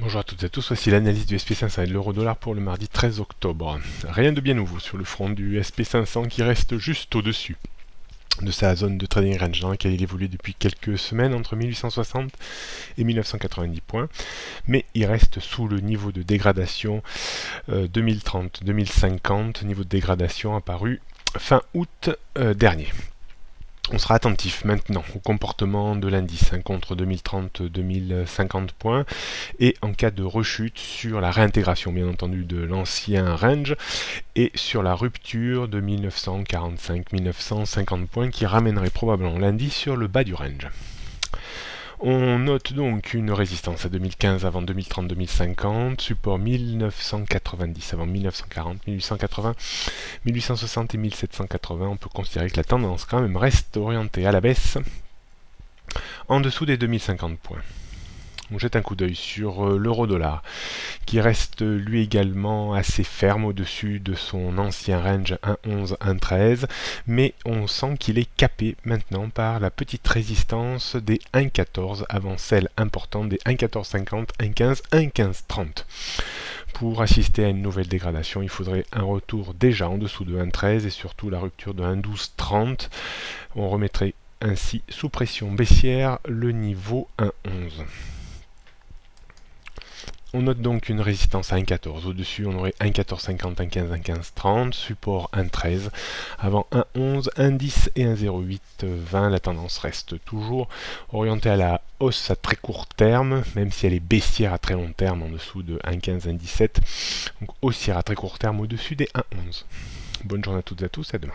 Bonjour à toutes et à tous, voici l'analyse du SP500 et de l'euro-dollar pour le mardi 13 octobre. Rien de bien nouveau sur le front du SP500 qui reste juste au-dessus de sa zone de trading range dans laquelle il évolue depuis quelques semaines entre 1860 et 1990 points, mais il reste sous le niveau de dégradation 2030-2050, niveau de dégradation apparu fin août dernier. On sera attentif maintenant au comportement de l'indice contre 2030-2050 points et en cas de rechute sur la réintégration bien entendu de l'ancien range et sur la rupture de 1945-1950 points qui ramènerait probablement l'indice sur le bas du range. On note donc une résistance à 2015 avant 2030-2050, support 1990 avant 1940, 1880, 1860 et 1780. On peut considérer que la tendance quand même reste orientée à la baisse en dessous des 2050 points. On jette un coup d'œil sur l'euro-dollar qui reste lui également assez ferme au-dessus de son ancien range 1,11-1,13, mais on sent qu'il est capé maintenant par la petite résistance des 1,14 avant celle importante des 1,1450, 1,15, 1,1530. Pour assister à une nouvelle dégradation, il faudrait un retour déjà en dessous de 1,13 et surtout la rupture de 1,1230. On remettrait ainsi sous pression baissière le niveau 1,11. On note donc une résistance à 1,14. Au-dessus, on aurait 1,1450, 1,15, 1,1530, support 1,13. Avant 1,11, 1,10 et 1,0820. La tendance reste toujours orientée à la hausse à très court terme, même si elle est baissière à très long terme en dessous de 1,15, 1,17. Donc haussière à très court terme au-dessus des 1,11. Bonne journée à toutes et à tous, à demain.